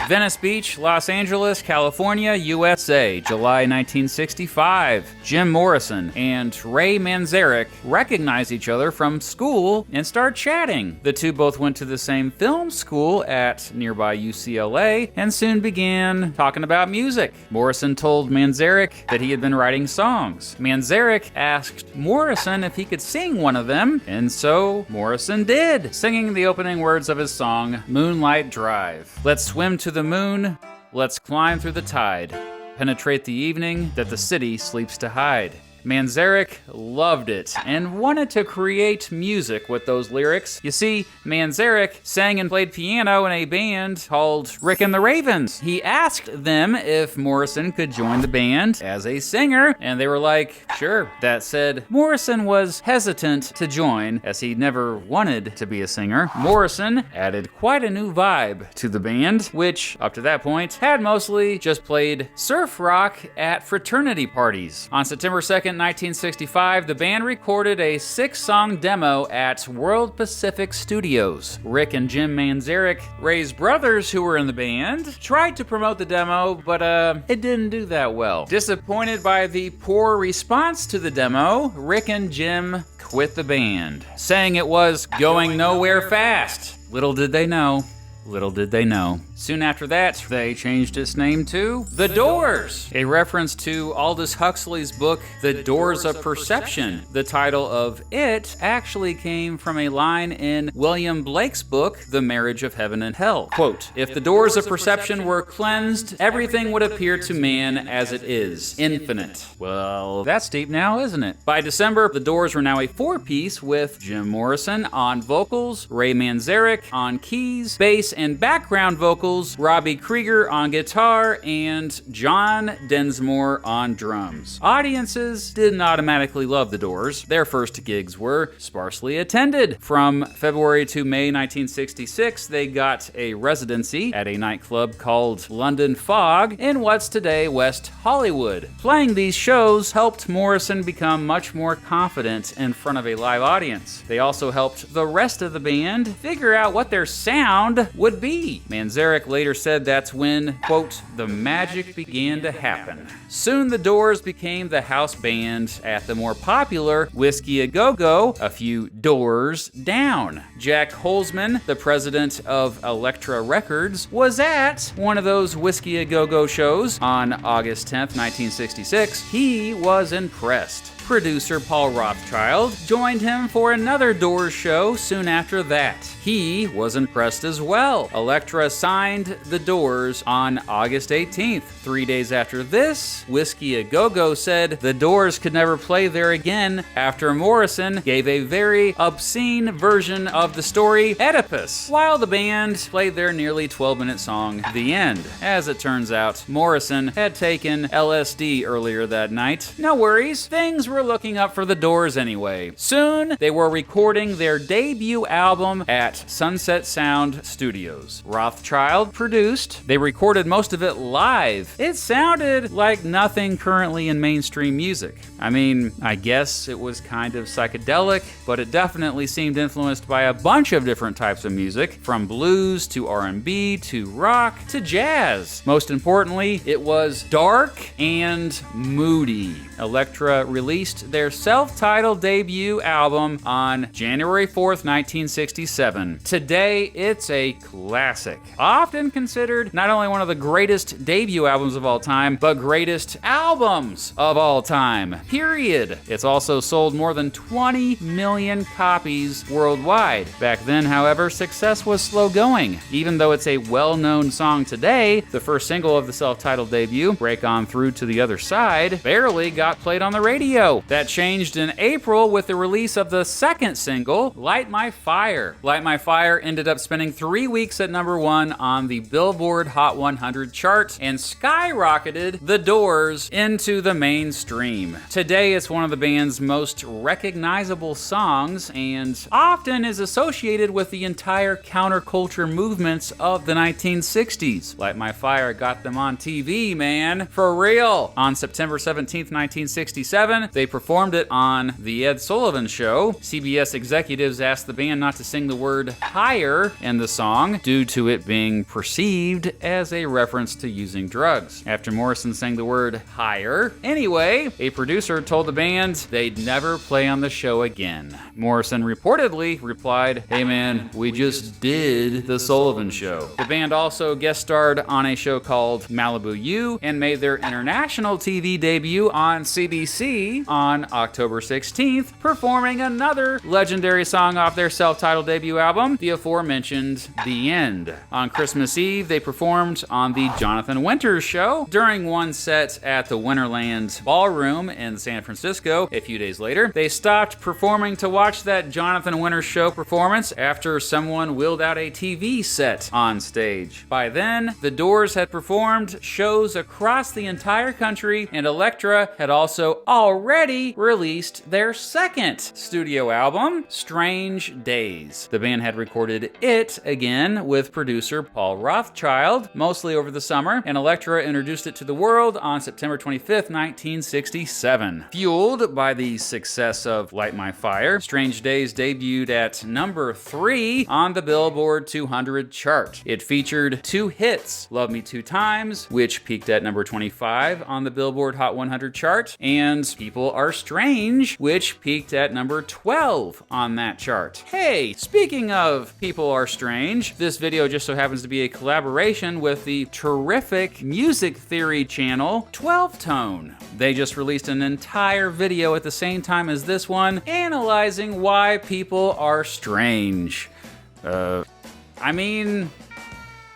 Venice Beach, Los Angeles, California, USA, July 1965. Jim Morrison and Ray Manzarek recognize each other from school and start chatting. The two both went to the same film school at nearby UCLA and soon began talking about music. Morrison told Manzarek that he had been writing songs. Manzarek asked Morrison if he could sing one of them, and so Morrison did, singing the opening words of his song, Moonlight Drive. Let's swim to the moon, let's climb through the tide, penetrate the evening that the city sleeps to hide. Manzarek loved it and wanted to create music with those lyrics. You see, Manzarek sang and played piano in a band called Rick and the Ravens. He asked them if Morrison could join the band as a singer, and they were like, sure. That said, Morrison was hesitant to join as he never wanted to be a singer. Morrison added quite a new vibe to the band, which, up to that point, had mostly just played surf rock at fraternity parties. On September 2nd, 1965, the band recorded a 6-song demo at World Pacific Studios. Rick and Jim Manzarek, Ray's brothers who were in the band, tried to promote the demo, but it didn't do that well. Disappointed by the poor response to the demo, Rick and Jim quit the band, saying it was going nowhere fast. Little did they know. Little did they know. Soon after that, they changed its name to The Doors, a reference to Aldous Huxley's book, The Doors of Perception. The title of it actually came from a line in William Blake's book, The Marriage of Heaven and Hell. Quote, if the doors of perception were cleansed, everything would appear to man as it is, infinite. Well, that's deep now, isn't it? By December, The Doors were now a 4-piece with Jim Morrison on vocals, Ray Manzarek on keys, bass, and background vocals, Robbie Krieger on guitar, and John Densmore on drums. Audiences didn't automatically love The Doors. Their first gigs were sparsely attended. From February to May 1966, they got a residency at a nightclub called London Fog in what's today West Hollywood. Playing these shows helped Morrison become much more confident in front of a live audience. They also helped the rest of the band figure out what their sound would be. Manzarek later said that's when, quote, the magic began to happen. Soon the Doors became the house band at the more popular Whiskey A Go-Go, a few doors down. Jack Holzman, the president of Elektra Records, was at one of those Whiskey A Go-Go shows on August 10th, 1966. He was impressed. Producer Paul Rothchild joined him for another Doors show soon after that. He was impressed as well. Elektra signed the Doors on August 18th. 3 days after this, Whiskey A Go-Go said the Doors could never play there again after Morrison gave a very obscene version of the story Oedipus, while the band played their nearly 12-minute song, The End. As it turns out, Morrison had taken LSD earlier that night. No worries, things were looking up for the Doors anyway. Soon, they were recording their debut album at Sunset Sound Studios. Rothchild produced. They recorded most of it live. It sounded like nothing currently in mainstream music. I mean, I guess it was kind of psychedelic, but it definitely seemed influenced by a bunch of different types of music, from blues to R&B to rock to jazz. Most importantly, it was dark and moody. Elektra released their self-titled debut album on January 4th, 1967. Today, it's a classic. Often considered not only one of the greatest debut albums of all time, but greatest albums of all time. Period. It's also sold more than 20 million copies worldwide. Back then, however, success was slow going. Even though it's a well-known song today, the first single of the self-titled debut, Break On Through to the Other Side, barely got played on the radio. That changed in April with the release of the second single, Light My Fire. Light My Fire ended up spending 3 weeks at #1 on the Billboard Hot 100 chart and skyrocketed the Doors into the mainstream. Today, it's one of the band's most recognizable songs and often is associated with the entire counterculture movements of the 1960s. Light My Fire got them on TV, man. For real. On September 17th, 1967, they They performed it on The Ed Sullivan Show. CBS executives asked the band not to sing the word higher in the song due to it being perceived as a reference to using drugs. After Morrison sang the word higher, anyway, a producer told the band they'd never play on the show again. Morrison reportedly replied, "Hey man, we just did The Sullivan Show." The band also guest starred on a show called Malibu U and made their international TV debut on CBC on October 16th, performing another legendary song off their self-titled debut album, the aforementioned The End. On Christmas Eve, they performed on the Jonathan Winters Show. During one set at the Winterland Ballroom in San Francisco, a few days later, they stopped performing to watch that Jonathan Winters Show performance after someone wheeled out a TV set on stage. By then, the Doors had performed shows across the entire country, and Elektra had also already released their second studio album, Strange Days. The band had recorded it again with producer Paul Rothchild, mostly over the summer, and Elektra introduced it to the world on September 25th, 1967. Fueled by the success of Light My Fire, Strange Days debuted at number 3 on the Billboard 200 chart. It featured 2 hits, Love Me Two Times, which peaked at number 25 on the Billboard Hot 100 chart, and People Are Strange, which peaked at number 12 on that chart. Hey, speaking of People Are Strange, this video just so happens to be a collaboration with the terrific music theory channel 12 Tone. They just released an entire video at the same time as this one, analyzing why people are strange.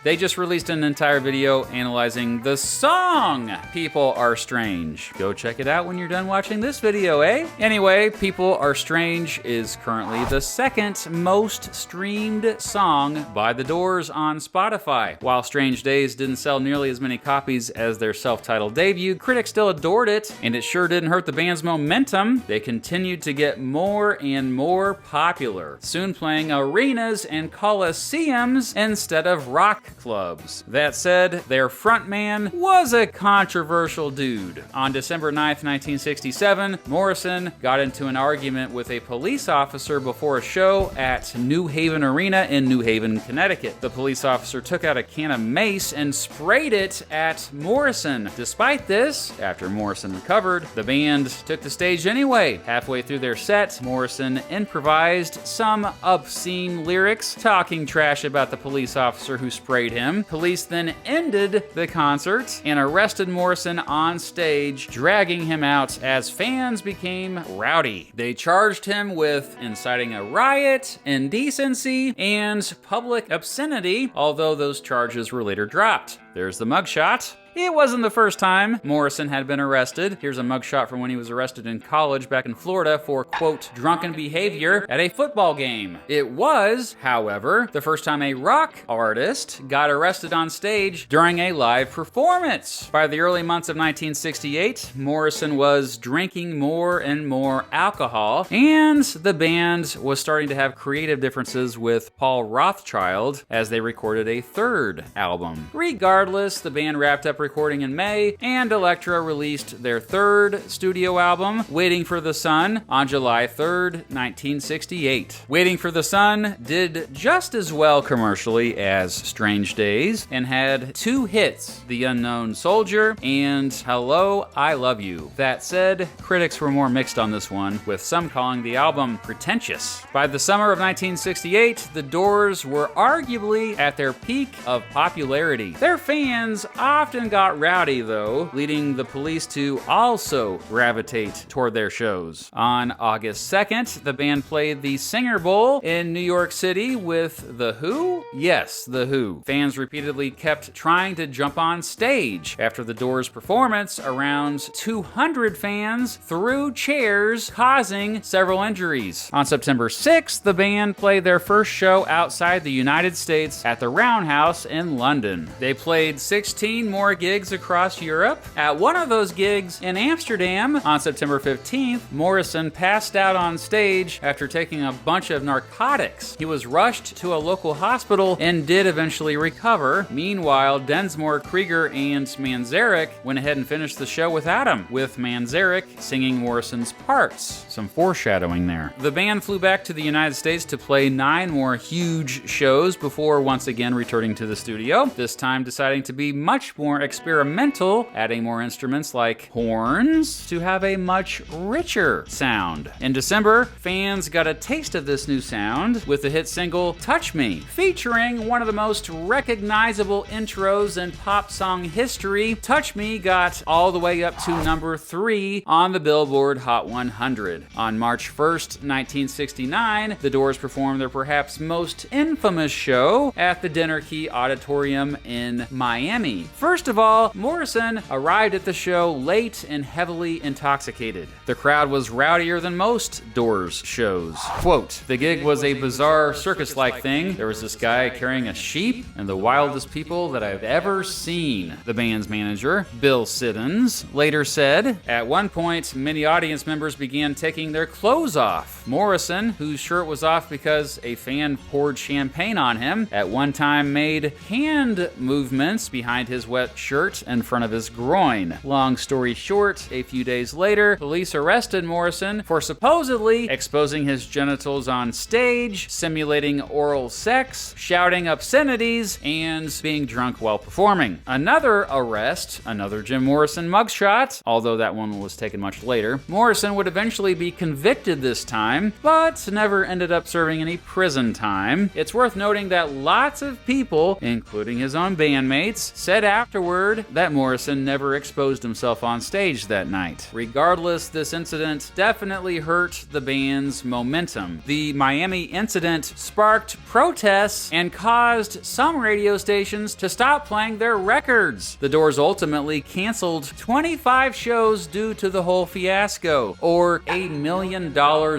They just released an entire video analyzing the song People Are Strange. Go check it out when you're done watching this video, eh? Anyway, People Are Strange is currently the second most streamed song by The Doors on Spotify. While Strange Days didn't sell nearly as many copies as their self-titled debut, critics still adored it, and it sure didn't hurt the band's momentum. They continued to get more and more popular, soon playing arenas and coliseums instead of rock clubs. That said, their frontman was a controversial dude. On December 9th, 1967, Morrison got into an argument with a police officer before a show at New Haven Arena in New Haven, Connecticut. The police officer took out a can of mace and sprayed it at Morrison. Despite this, after Morrison recovered, the band took the stage anyway. Halfway through their set, Morrison improvised some obscene lyrics, talking trash about the police officer who sprayed him. Police then ended the concert and arrested Morrison on stage, dragging him out as fans became rowdy. They charged him with inciting a riot, indecency, and public obscenity, although those charges were later dropped. There's the mugshot. It wasn't the first time Morrison had been arrested. Here's a mugshot from when he was arrested in college back in Florida for, quote, drunken behavior at a football game. It was, however, the first time a rock artist got arrested on stage during a live performance. By the early months of 1968, Morrison was drinking more and more alcohol, and the band was starting to have creative differences with Paul Rothchild as they recorded a third album. Regardless, the band wrapped up recording in May, and Elektra released their third studio album, Waiting for the Sun, on July 3rd, 1968. Waiting for the Sun did just as well commercially as Strange Days, and had 2 hits, The Unknown Soldier and Hello, I Love You. That said, critics were more mixed on this one, with some calling the album pretentious. By the summer of 1968, the Doors were arguably at their peak of popularity. Their fans often got rowdy, though, leading the police to also gravitate toward their shows. On August 2nd, the band played the Singer Bowl in New York City with The Who? Yes, The Who. Fans repeatedly kept trying to jump on stage. After the Doors' performance, around 200 fans threw chairs, causing several injuries. On September 6th, the band played their first show outside the United States at the Roundhouse in London. They played played 16 more gigs across Europe. At one of those gigs in Amsterdam on September 15th, Morrison passed out on stage after taking a bunch of narcotics. He was rushed to a local hospital and did eventually recover. Meanwhile, Densmore, Krieger, and Manzarek went ahead and finished the show without him, with Manzarek singing Morrison's parts. Some foreshadowing there. The band flew back to the United States to play 9 more huge shows before once again returning to the studio, this time deciding to be much more experimental, adding more instruments like horns to have a much richer sound. In December, fans got a taste of this new sound with the hit single Touch Me, featuring one of the most recognizable intros in pop song history. Touch Me got all the way up to number 3 on the Billboard Hot 100. On March 1st, 1969, the Doors performed their perhaps most infamous show at the Dinner Key Auditorium in Miami. First of all, Morrison arrived at the show late and heavily intoxicated. The crowd was rowdier than most Doors shows. Quote, "The gig was a bizarre circus-like thing. There was this guy carrying a sheep and the wildest people that I've ever seen," the band's manager, Bill Siddons, later said. At one point, many audience members began taking their clothes off. Morrison, whose shirt was off because a fan poured champagne on him, at one time made hand movements behind his wet shirt in front of his groin. Long story short, a few days later, police arrested Morrison for supposedly exposing his genitals on stage, simulating oral sex, shouting obscenities, and being drunk while performing. Another arrest, another Jim Morrison mugshot, although that one was taken much later. Morrison would eventually be convicted this time, but never ended up serving any prison time. It's worth noting that lots of people, including his own bandmates, said afterward that Morrison never exposed himself on stage that night. Regardless, this incident definitely hurt the band's momentum. The Miami incident sparked protests and caused some radio stations to stop playing their records. The Doors ultimately canceled 25 shows due to the whole fiasco, or $8 million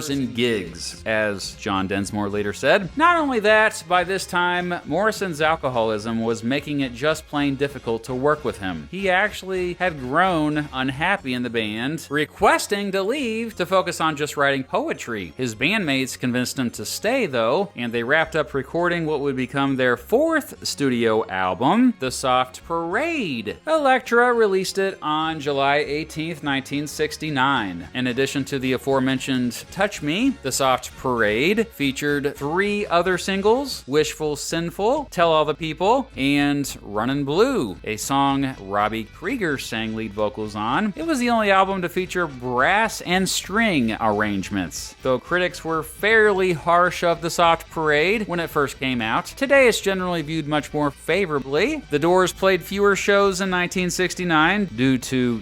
in gigs, as John Densmore later said. Not only that, by this time, Morrison's alcoholism was making it just plain difficult to work with him. He actually had grown unhappy in the band, requesting to leave to focus on just writing poetry. His bandmates convinced him to stay, though, and they wrapped up recording what would become their 4th studio album, The Soft Parade. Elektra released it on July 18th, 1969. In addition to the aforementioned Touch Me, The Soft Parade featured 3 other singles, Wishful Sinful, Tell All the People, and Runnin' Blue, a song Robbie Krieger sang lead vocals on. It was the only album to feature brass and string arrangements. Though critics were fairly harsh of The Soft Parade when it first came out, today it's generally viewed much more favorably. The Doors played fewer shows in 1969 due to,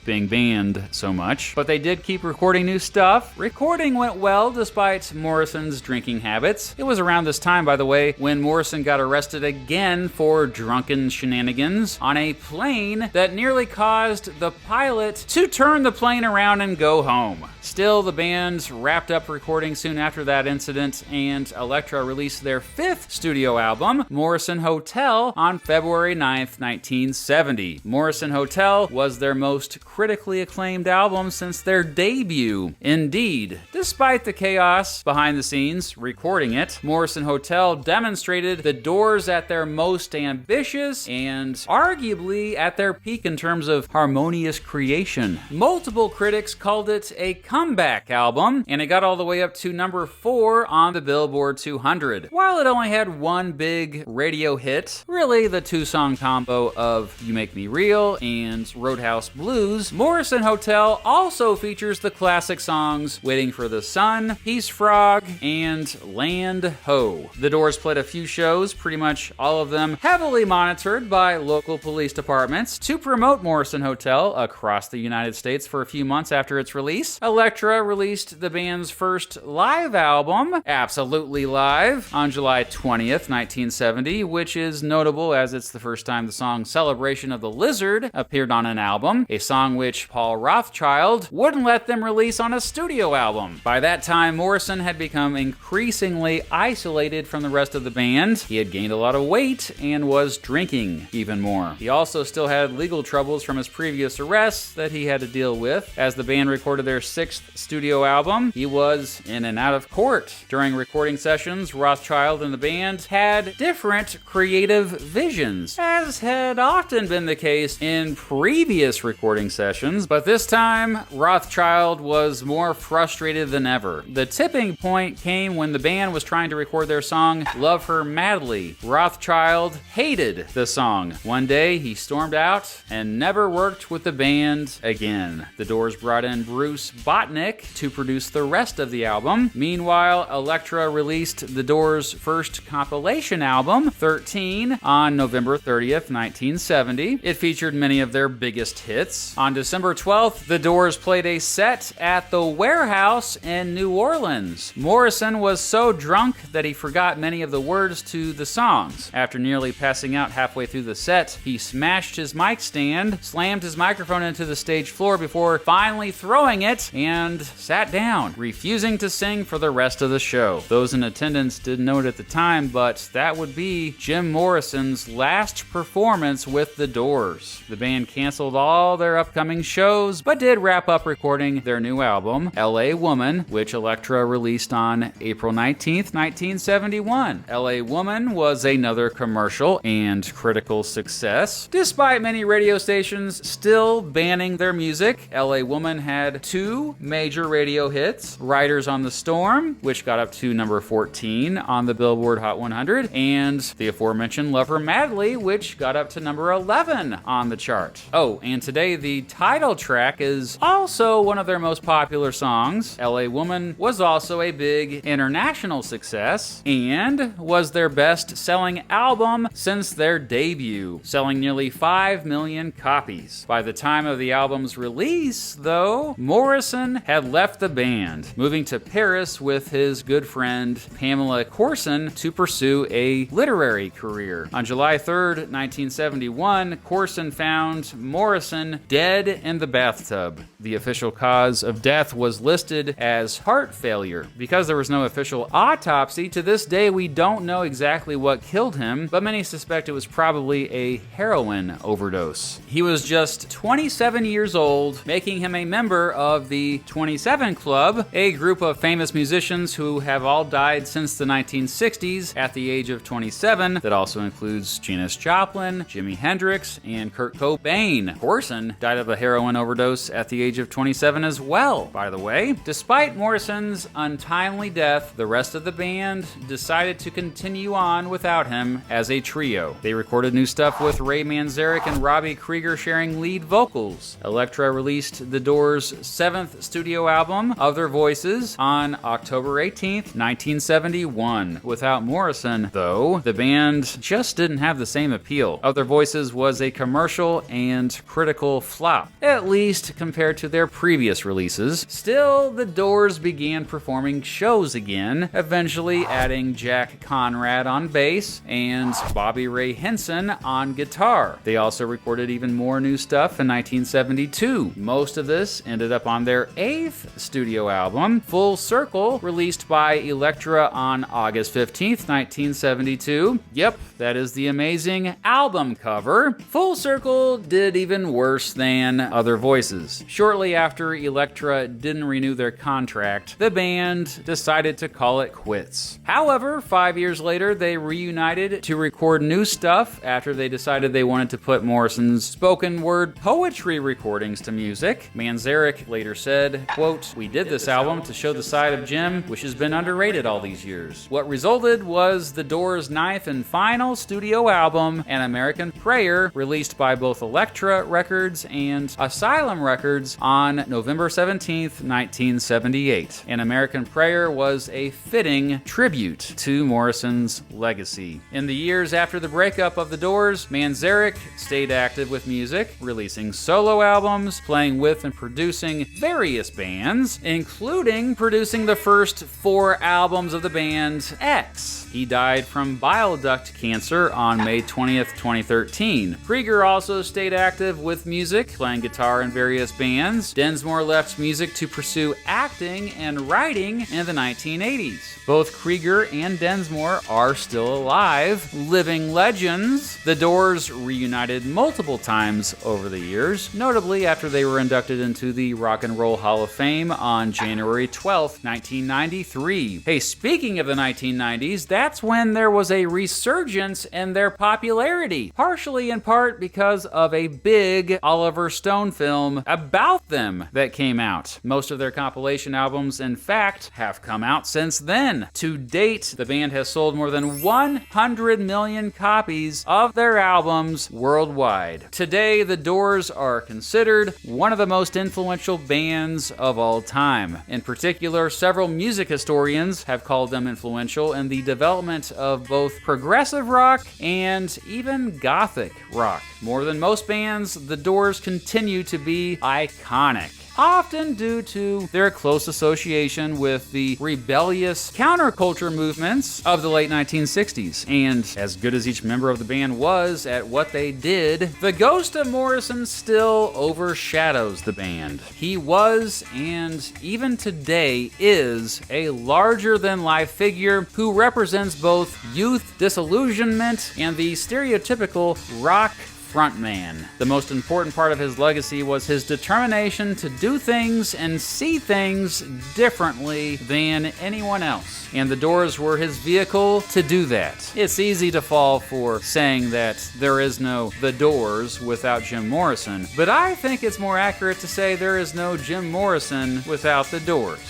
being banned so much, but they did keep recording new stuff. Recording went well despite Morrison's drinking habits. It was around this time, by the way, when Morrison got arrested again for drunken shenanigans on a plane that nearly caused the pilot to turn the plane around and go home. Still, the band wrapped up recording soon after that incident, and Elektra released their 5th studio album, Morrison Hotel, on February 9th, 1970. Morrison Hotel was their most critically acclaimed album since their debut. Indeed, despite the chaos behind the scenes recording it, Morrison Hotel demonstrated the Doors at their most ambitious and arguably at their peak in terms of harmonious creation. Multiple critics called it a comeback album, and it got all the way up to number 4 on the Billboard 200. While it only had one big radio hit, really the 2-song combo of You Make Me Real and Roadhouse Blues, Morrison Hotel also features the classic songs Waiting for the Sun, Peace Frog, and Land Ho. The Doors played a few shows, pretty much all of them heavily monitored by local police departments, to promote Morrison Hotel across the United States for a few months after its release. Elektra released the band's first live album, Absolutely Live, on July 20th, 1970, which is notable as it's the first time the song Celebration of the Lizard appeared on an album, a song which Paul Rothchild wouldn't let them release on a studio album. By that time, Morrison had become increasingly isolated from the rest of the band. He had gained a lot of weight and was drinking drinking even more. He also still had legal troubles from his previous arrests that he had to deal with. As the band recorded their 6th studio album, he was in and out of court. During recording sessions, Rothschild and the band had different creative visions, as had often been the case in previous recording sessions, but this time, Rothschild was more frustrated than ever. The tipping point came when the band was trying to record their song, Love Her Madly. Rothschild hated the song. One day, he stormed out and never worked with the band again. The Doors brought in Bruce Botnick to produce the rest of the album. Meanwhile, Elektra released the Doors' first compilation album, 13, on November 30th, 1970. It featured many of their biggest hits. On December 12th, the Doors played a set at the Warehouse in New Orleans. Morrison was so drunk that he forgot many of the words to the songs. After nearly passing out halfway through the set, he smashed his mic stand, slammed his microphone into the stage floor before finally throwing it, and sat down, refusing to sing for the rest of the show. Those in attendance didn't know it at the time, but that would be Jim Morrison's last performance with the Doors. The band canceled all their upcoming shows, but did wrap up recording their new album, L.A. Woman, which Elektra released on April 19th, 1971. L.A. Woman was another commercial and critical success. Despite many radio stations still banning their music, L.A. Woman had 2 major radio hits, Riders on the Storm, which got up to number 14 on the Billboard Hot 100, and the aforementioned Love Her Madly, which got up to number 11 on the chart. Oh, and today the title track is also one of their most popular songs. L.A. Woman was also a big international success and was their best-selling album since their debut, selling nearly 5 million copies. By the time of the album's release, though, Morrison had left the band, moving to Paris with his good friend Pamela Corson to pursue a literary career. On July 3rd, 1971, Corson found Morrison dead in the bathtub. The official cause of death was listed as heart failure. Because there was no official autopsy, to this day we don't know exactly what killed him, but many suspect it was probably a heroin overdose. He was just 27 years old, making him a member of the 27 Club, a group of famous musicians who have all died since the 1960s at the age of 27. That also includes Janis Joplin, Jimi Hendrix, and Kurt Cobain. Corson died of a heroin overdose at the age of 27 as well, by the way. Despite Morrison's untimely death, the rest of the band decided to continue on without him as a trio. They recorded new stuff with Ray Manzarek and Robbie Krieger sharing lead vocals. Elektra released the Doors' 7th studio album, Other Voices, on October 18th, 1971. Without Morrison, though, the band just didn't have the same appeal. Other Voices was a commercial and critical flop, at least compared to their previous releases. Still, the Doors began performing shows again, eventually adding Jack Conrad on bass and Bobby Ray Henson on guitar. They also recorded even more new stuff in 1972. Most of this ended up on their 8th studio album, Full Circle, released by Elektra on August 15th, 1972. Yep, that is the amazing album cover. Full Circle did even worse than Other Voices. Shortly after Elektra didn't renew their contract, the band decided to call it quits. However, 5 years later, they reunited to record new stuff after they decided they wanted to put Morrison's spoken word poetry recordings to music. Manzarek later said, quote, "We did this album to show the side of Jim which has been underrated all these years. What resulted was the Doors' 9th and final studio album, An American Prayer, released by both Elektra Records and Asylum Records on November 17th, 1978. An American Prayer was a fitting tribute to Morrison's legacy. In the years after the breakup of the Doors, Manzarek stayed active with music, releasing solo albums, playing with and producing various bands, including producing the first 4 albums of the band X. He died from bile duct cancer on May 20th, 2013. Krieger also stayed active with music, playing guitar in various bands. Densmore left music to pursue acting and writing in the 1980s. Both Krieger and Densmore are still alive, living legends Musicians. The Doors reunited multiple times over the years, notably after they were inducted into the Rock and Roll Hall of Fame on January 12th, 1993. Hey, speaking of the 1990s, that's when there was a resurgence in their popularity, partially in part because of a big Oliver Stone film about them that came out. Most of their compilation albums, in fact, have come out since then. To date, the band has sold more than 100 million copies of their albums worldwide. Today, the Doors are considered one of the most influential bands of all time. In particular, several music historians have called them influential in the development of both progressive rock and even gothic rock. More than most bands, the Doors continue to be iconic, often due to their close association with the rebellious counterculture movements of the late 1960s. And as good as each member of the band was at what they did, the ghost of Morrison still overshadows the band. He was, and even today is, a larger-than-life figure who represents both youth disillusionment and the stereotypical rock frontman. The most important part of his legacy was his determination to do things and see things differently than anyone else. And the Doors were his vehicle to do that. It's easy to fall for saying that there is no The Doors without Jim Morrison, but I think it's more accurate to say there is no Jim Morrison without the Doors.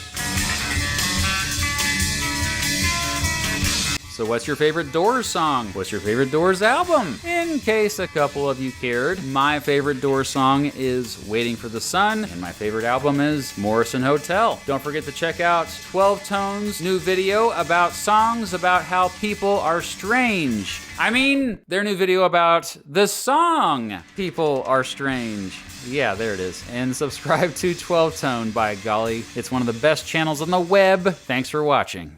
So what's your favorite Doors song? What's your favorite Doors album? In case a couple of you cared, my favorite Doors song is Waiting for the Sun, and my favorite album is Morrison Hotel. Don't forget to check out 12 Tone's new video about songs about how people are strange. I mean, their new video about the song People Are Strange. Yeah, there it is. And subscribe to 12 Tone, by golly. It's one of the best channels on the web. Thanks for watching.